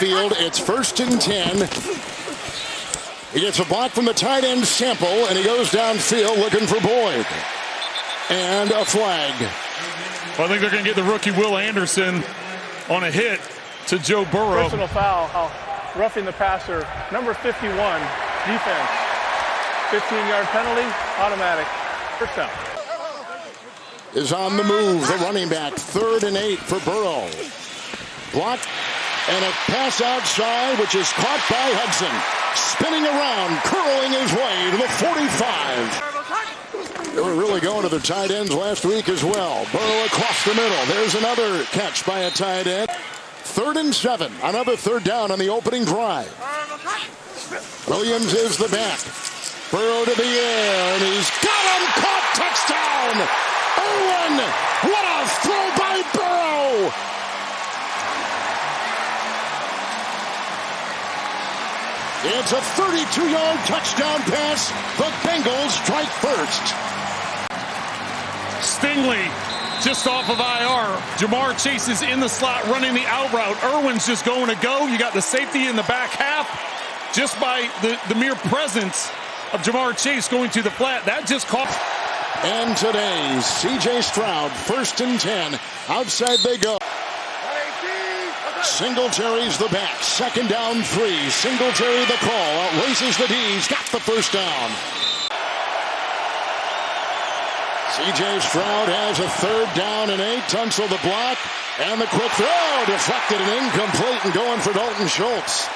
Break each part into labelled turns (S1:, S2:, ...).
S1: backfield. It's 1st and 10. He gets a block from the tight end Sample, and he goes downfield looking for Boyd. And a flag.
S2: Well, I think they're going to get the rookie Will Anderson on a hit to Joe Burrow.
S3: Personal foul, roughing the passer, number 51, defense. 15-yard penalty, automatic. First down.
S1: Is on the move, the running back. 3rd and 8 for Burrow. Block and a pass outside, which is caught by Hudson. Spinning around, curling his way to the 45. They were really going to the tight ends last week as well. Burrow across the middle. There's another catch by a tight end. 3rd and 7. Another 3rd down on the opening drive. Williams is the back. Burrow to the air, and he's got him. Caught. Touchdown. Irwin. What a throw by Burrow. It's a 32-yard touchdown pass. The Bengals strike first.
S2: Stingley just off of IR. Jamar Chase is in the slot running the out route. Irwin's just going to go. You got the safety in the back half. Just by the mere presence of Jamar Chase going to the flat. That just caught.
S1: And today's C.J. Stroud, 1st and 10. Outside they go. Singletary's the back. 2nd down 3. Singletary the call. Outraces the D's. Got the first down. C.J. Stroud has a 3rd down and 8. Tunsil the block. And the quick throw. Deflected and incomplete, and going for Dalton Schultz.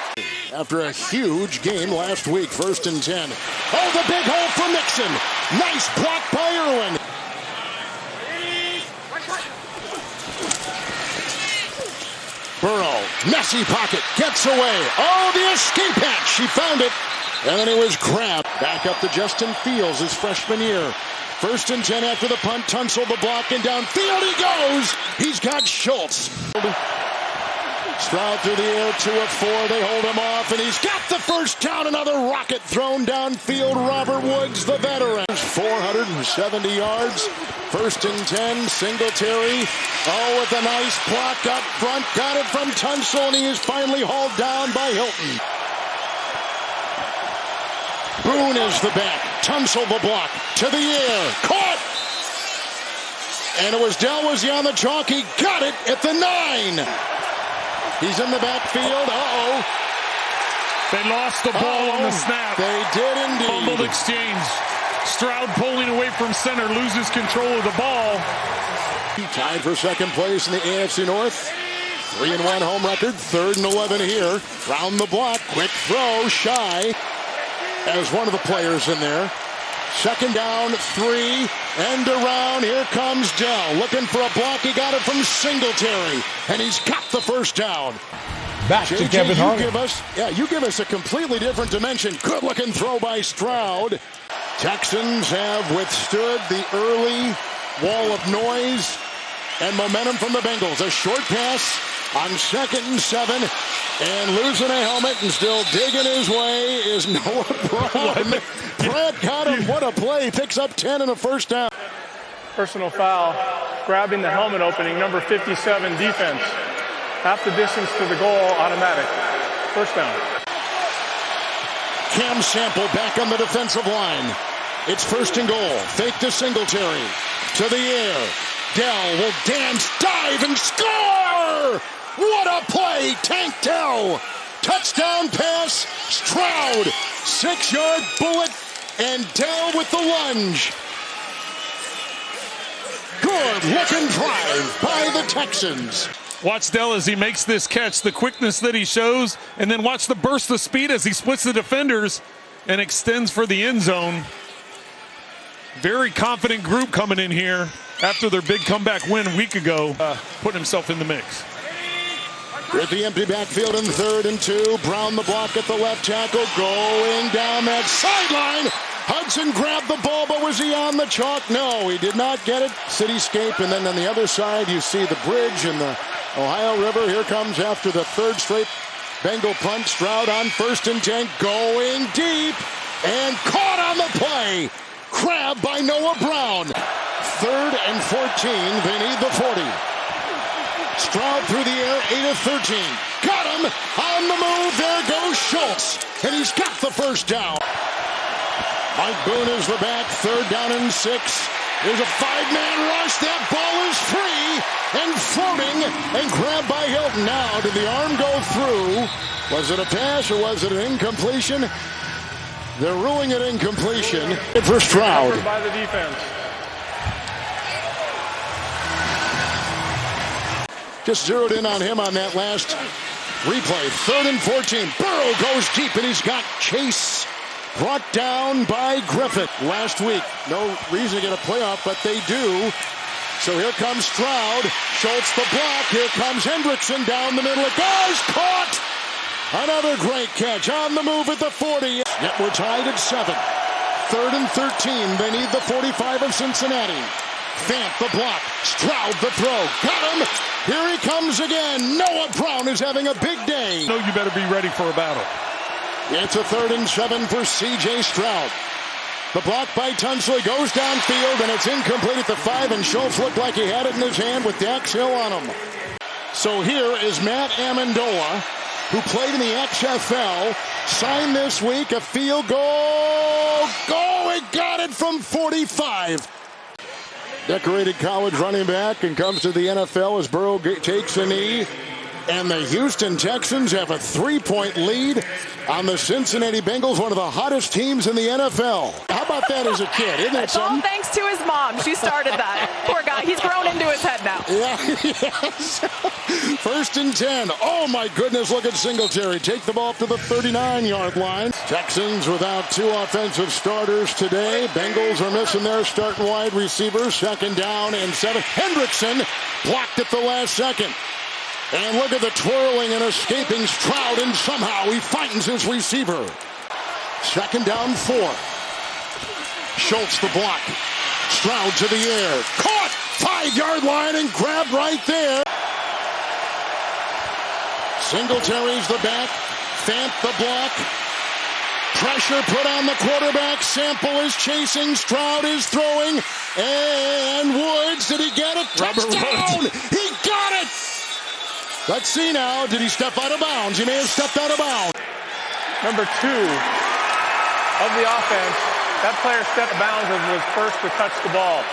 S1: After a huge game last week. 1st and 10. Oh, the big hole for Mixon. Nice block by Irwin. Burrow, messy pocket, gets away. Oh, the escape hatch. She found it. And then it was grabbed. Back up to Justin Fields, his freshman year. 1st and 10 after the punt. Tunsil the block, and downfield he goes. He's got Schultz. Stroud through the air, 2 of 4. They hold him off, and he's got the first down. Another rocket thrown downfield. Robert Woods, the veteran. 470 yards. 1st and 10. Singletary. Oh, with a nice block up front. Got it from Tunsil, and he is finally hauled down by Hilton. Boone is the back. Tunsil the block. To the air. Caught! And it was Dell was he on the chalk. He got it at the 9. He's in the backfield. Uh-oh.
S2: They lost the ball on the snap.
S1: They did indeed.
S2: Fumbled exchange. Stroud pulling away from center, loses control of the ball.
S1: Tied for 2nd place in the AFC North. 3-1 home record. 3rd and 11 here. Round the block. Quick throw. Shy as one of the players in there. 2nd down, 3, end around. Here comes Dell, looking for a block. He got it from Singletary, and he's got the first down.
S4: Back
S1: JJ,
S4: to Kevin Hart.
S1: You give us a completely different dimension. Good-looking throw by Stroud. Texans have withstood the early wall of noise and momentum from the Bengals. A short pass on 2nd and 7, and losing a helmet and still digging his way is Noah Brown. Brad got him. What a play. Picks up 10 and a first down.
S3: Personal foul, grabbing the helmet opening, number 57, defense. Half the distance to the goal, automatic. First down.
S1: Cam Sample back on the defensive line. It's 1st and goal. Fake to Singletary. To the air. Dell will dance, dive, and score! What a play! Tank Dell. Touchdown pass. Stroud. 6-yard bullet. And Dell with the lunge. Good looking drive by the Texans.
S2: Watch Dell as he makes this catch, the quickness that he shows, and then watch the burst of speed as he splits the defenders and extends for the end zone. Very confident group coming in here after their big comeback win a week ago, putting himself in the mix.
S1: With the empty backfield in 3rd and 2, Brown the block at the left tackle, going down that sideline. Hudson grabbed the ball, but was he on the chalk? No, he did not get it. Cityscape, and then on the other side, you see the bridge and the Ohio River. Here comes after the 3rd straight Bengal punt. Stroud on 1st and 10, going deep, and caught on the play. Grabbed by Noah Brown. 3rd and 14, they need the 40. Stroud through the air, 8-13. Got him on the move. There goes Schultz. And he's got the first down. Mike Boone is the back. 3rd down and 6. There's a 5-man rush. That ball is free and floating and grabbed by Hilton. Now, did the arm go through? Was it a pass or was it an incompletion? They're ruling it incompletion for Stroud.
S3: Covered by the defense.
S1: Just zeroed in on him on that last replay. 3rd and 14. Burrow goes deep and he's got Chase brought down by Griffin. Last week, no reason to get a playoff, but they do. So here comes Stroud. Schultz the block. Here comes Hendrickson down the middle. It goes. Caught. Another great catch on the move at the 40. Yet we're tied at 7. 3rd and 13. They need the 45 of Cincinnati. Fant the block. Stroud the throw. Got him. Here he comes again. Noah Brown is having a big day.
S2: So you better be ready for a battle.
S1: It's a 3rd and 7 for C.J. Stroud. The block by Tunsley goes downfield, and it's incomplete at the 5, and Schultz looked like he had it in his hand with Dax Hill on him. So here is Matt Amendola, who played in the XFL, signed this week, a field goal. Go! He got it from 45. Decorated college running back and comes to the NFL as Burrow takes a knee. And the Houston Texans have a 3-point lead on the Cincinnati Bengals, one of the hottest teams in the NFL. How about that as a kid? Isn't that
S4: It's all
S1: something?
S4: thanks to his mom. She started that. Poor guy. He's grown into his head now.
S1: Yeah, yes. 1st and 10. Oh, my goodness, look at Singletary. Take the ball up to the 39-yard line. Texans without 2 offensive starters today. Bengals are missing their starting wide receivers. 2nd down and 7. Hendrickson blocked at the last second. And look at the twirling and escaping Stroud, and somehow he finds his receiver. 2nd down 4. Schultz the block. Stroud to the air. Caught! 5-yard line and grabbed right there. Singletary's the back. Fant the block. Pressure put on the quarterback. Sample is chasing. Stroud is throwing. And Woods, did he get it? Touchdown! He got it! Let's see now. Did he step out of bounds? He may have stepped out of bounds.
S3: Number 2 of the offense. That player stepped bounds and was first to touch the ball.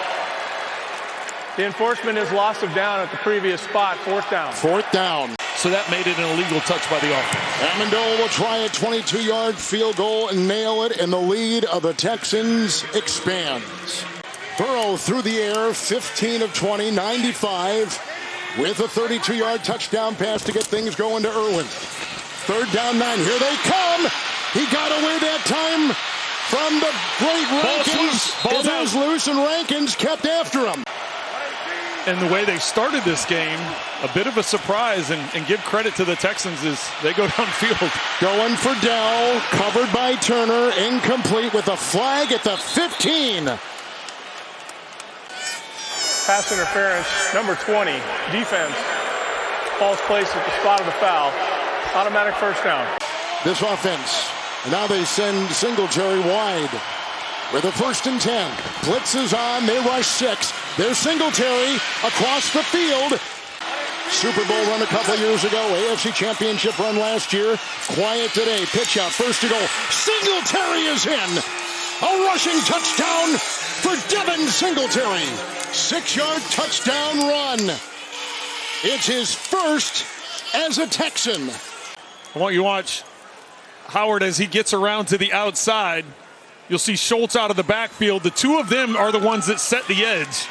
S3: The enforcement is loss of down at the previous spot. 4th down.
S1: 4th down.
S2: So that made it an illegal touch by the offense.
S1: Amendola will try a 22-yard field goal and nail it, and the lead of the Texans expands. Burrow through the air, 15 of 20, 95. With a 32-yard touchdown pass to get things going to Irwin. 3rd down 9. Here they come. He got away that time from the great Rankins. It is loose, and Rankins kept after him.
S2: And the way they started this game, a bit of a surprise, and give credit to the Texans is they go downfield.
S1: Going for Dell, covered by Turner, incomplete with a flag at the 15.
S3: Pass interference, number 20, defense. Ball's placed at the spot of the foul. Automatic 1st down.
S1: This offense, now they send Singletary wide with a 1st and 10. Blitz is on, they rush 6. There's Singletary across the field. Super Bowl run a couple years ago, AFC Championship run last year. Quiet today, pitch out, 1st to go. Singletary is in. A rushing touchdown for Devin Singletary. 6-yard touchdown run. It's his 1st as a Texan.
S2: I want you to watch Howard as he gets around to the outside. You'll see Schultz out of the backfield. The 2 of them are the ones that set the edge.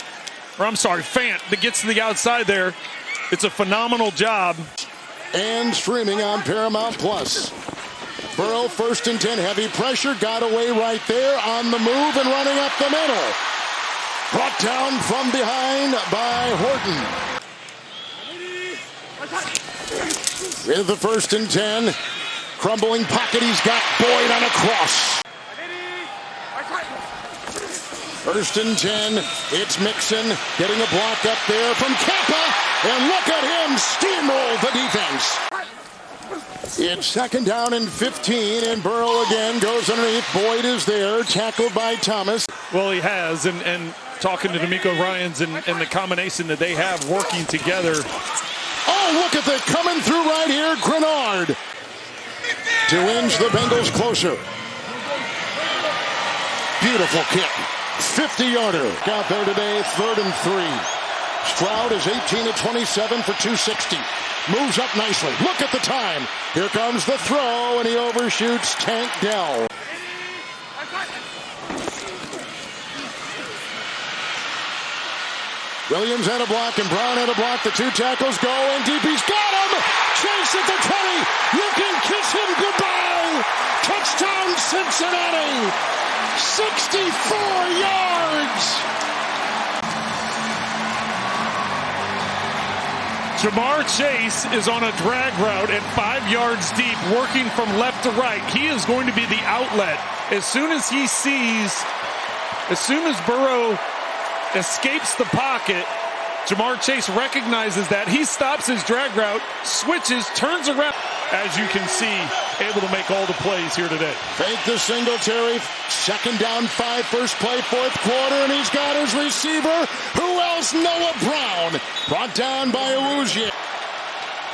S2: Or I'm sorry, Fant that gets to the outside there. It's a phenomenal job.
S1: And streaming on Paramount Plus. Burrow 1st and 10, heavy pressure, got away right there on the move and running up the middle. Brought down from behind by Horton. With the 1st and 10, crumbling pocket, he's got Boyd on a cross. 1st and 10, it's Mixon getting a block up there from Kappa, and look at him steamroll the defense. It's 2nd down and 15, and Burrow again goes underneath. Boyd is there, tackled by Thomas.
S2: Well, he has, and talking to D'Amico Ryans and the combination that they have working together.
S1: Oh, look at that coming through right here. Grenard to inch the Bengals closer. Beautiful kick. 50-yarder. Out there today, 3rd and 3. Stroud is 18 of 27 for 260. Moves up nicely. Look at the time. Here comes the throw, and he overshoots Tank Dell. Williams had a block, and Brown had a block. The 2 tackles go, and deep. He's got him! Chase at the 20. You can kiss him goodbye. Touchdown, Cincinnati. 64 yards.
S2: Jamar Chase is on a drag route at 5 yards deep, working from left to right. He is going to be the outlet. As soon as Burrow escapes the pocket, Jamar Chase recognizes that. He stops his drag route, switches, turns around. As you can see, able to make all the plays here today.
S1: Fake the Singletary. 2nd down, 5, first play, 4th quarter, and he's got his receiver. Who else? Noah Brown. Brought down by Awuzie.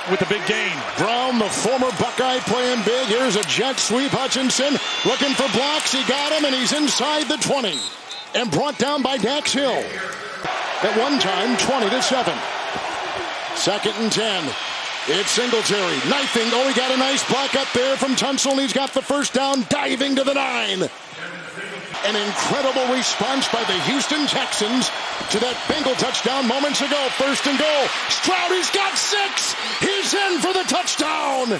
S2: With a big gain.
S1: Brown, the former Buckeye, playing big. Here's a jet sweep. Hutchinson looking for blocks. He got him, and he's inside the 20. And brought down by Dax Hill. At one time, 20-7. 2nd and 10. It's Singletary. Knifing. Oh, he got a nice block up there from Tunsil, and he's got the 1st down, diving to the 9. An incredible response by the Houston Texans to that Bengal touchdown moments ago. 1st and goal. Stroud, he's got 6. He's in for the touchdown.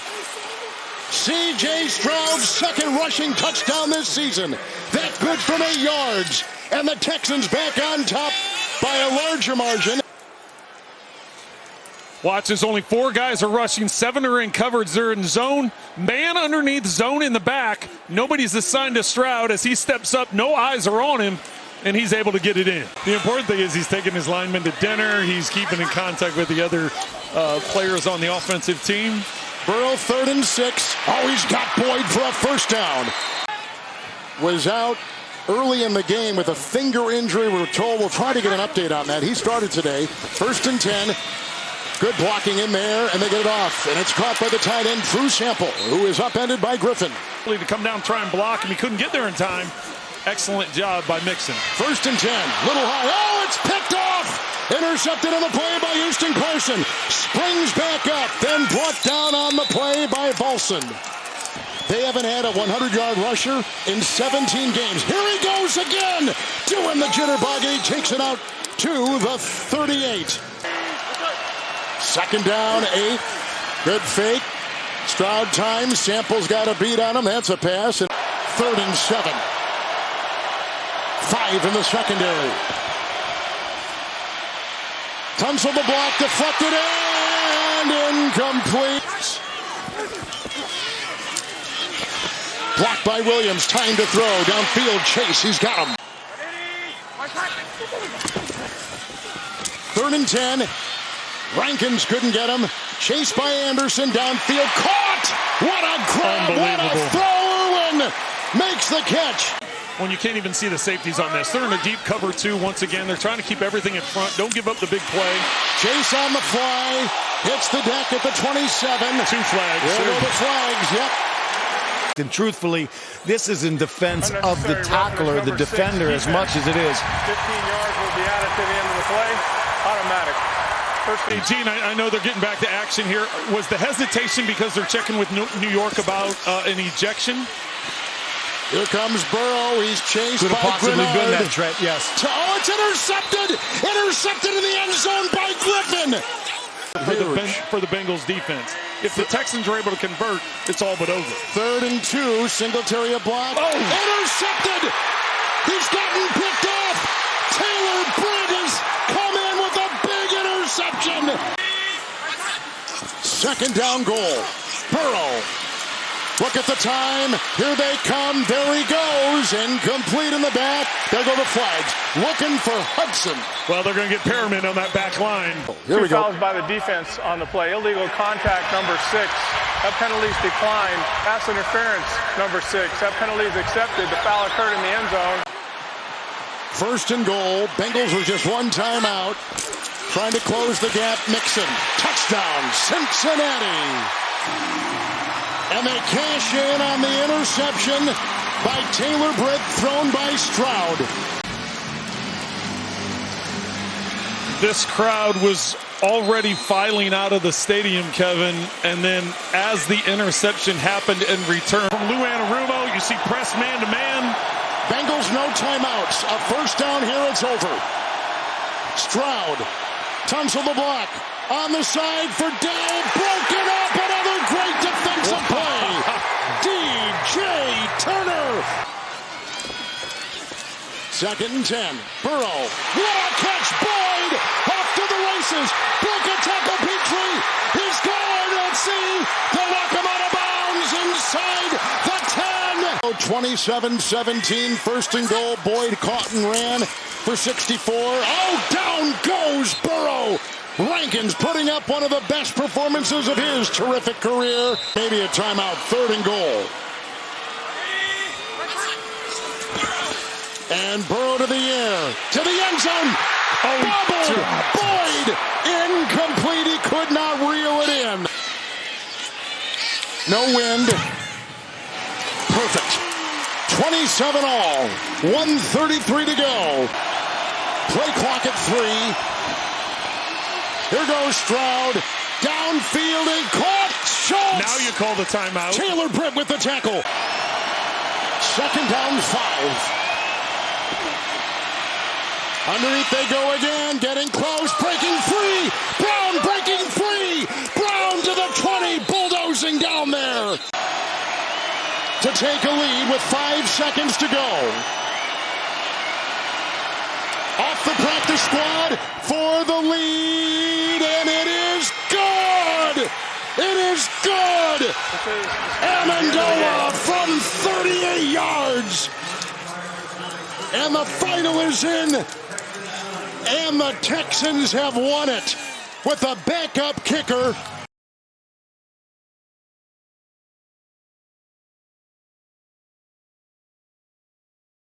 S1: C.J. Stroud's 2nd rushing touchdown this season. That good from 8 yards. And the Texans back on top by a larger margin.
S2: Watch as only 4 guys are rushing. 7 are in coverage. They're in zone. Man underneath, zone in the back. Nobody's assigned to Stroud as he steps up. No eyes are on him, and he's able to get it in. The important thing is he's taking his linemen to dinner. He's keeping in contact with the other players on the offensive team.
S1: Burrow, 3rd and 6. Oh, he's got Boyd for a 1st down. Was out early in the game with a finger injury. We're told we'll try to get an update on that. He started today. 1st and 10. Good blocking in there, and they get it off. And it's caught by the tight end, Drew Sample, who is upended by Griffin.
S2: To come down, try and block him. He couldn't get there in time. Excellent job by Mixon.
S1: 1st and 10. Little high. Oh, it's picked off. Intercepted on the play by Houston Carson. Springs back up, then brought down on the play by Volson. They haven't had a 100-yard rusher in 17 games. Here he goes again, doing the jitterbug, and he takes it out to the 38. 2nd down, 8. Good fake. Stroud time. Sample's got a beat on him. That's a pass. And 3rd and 7. 5 in the secondary. Tunsil the block, deflected and incomplete. Blocked by Williams. Time to throw. Downfield, Chase. He's got him. 3rd and 10. Rankins couldn't get him. Chased by Anderson. Downfield. Caught! What a grab! What a throw! Irwin makes the catch.
S2: When you can't even see the safeties on this. They're in a deep cover 2 once again. They're trying to keep everything in front. Don't give up the big play.
S1: Chase on the fly. Hits the deck at the 27.
S2: 2 flags.
S1: There go the flags. Yep.
S5: And truthfully, this is in defense of the tackler, the defender, as much as it is.
S3: 15 yards will be added to the end of the play. Automatic.
S2: Hey, Gene, I know they're getting back to action here. Was the hesitation because they're checking with New York about an ejection?
S1: Here comes Burrow. He's chased
S5: Could have
S1: by
S5: possibly
S1: Grenard.
S5: been that, Trent, yes.
S1: Oh, it's intercepted! Intercepted in the end zone by Griffin!
S2: For the Bengals defense. If the Texans are able to convert, it's all but over.
S1: 3rd and 2. Singletary a block.
S2: Oh!
S1: Intercepted! He's gotten picked off! Taylor Britt has come in with a big interception! 2nd down goal. Burrow. Look at the time. Here they come. There he goes. Incomplete in the back. There go the flags. Looking for Hudson.
S2: Well, they're going to get Perriman on that back line.
S1: Here we go.
S3: 2 fouls by the defense on the play. Illegal contact, number 6. That penalty's declined. Pass interference, number 6. That penalty is accepted. The foul occurred in the end zone.
S1: 1st and goal. Bengals were just 1 timeout. Trying to close the gap. Mixon. Touchdown. touchdown, Cincinnati. And they cash in on the interception by Taylor Britt, thrown by Stroud.
S2: This crowd was already filing out of the stadium, Kevin, and then as the interception happened in return from Lou Anarumo, you see press man-to-man.
S1: Bengals no timeouts. A first down here, it's over. Stroud, tunnels the block. On the side for Dell, broken up, another great defensive play. DJ Turner. 2nd and 10. Burrow, what a catch, Boyd, off to the races. Broken tackle, Petrie, he's gone. Let's see, they'll knock him out of bounds inside the 10. 27-17, 1st and goal. Boyd caught and ran for 64. Oh, down goes Burrow. Rankins putting up one of the best performances of his terrific career. Maybe a timeout, 3rd and goal. And Burrow to the air, to the end zone. Bobbled. Boyd, incomplete. He could not reel it in. No wind. Perfect. 27 all. 1:33 to go. Play clock at 3. Here goes Stroud. Downfield and caught. Schultz.
S2: Now you call the timeout.
S1: Taylor Britt with the tackle. 2nd down, 5. Underneath they go again, getting close, breaking free. Brown breaking free. Brown to the 20, bulldozing down there to take a lead with 5 seconds to go. Off the practice squad for the lead, and it is good. It is good. Amendola from 38 yards. And the final is in. And the Texans have won it with a backup kicker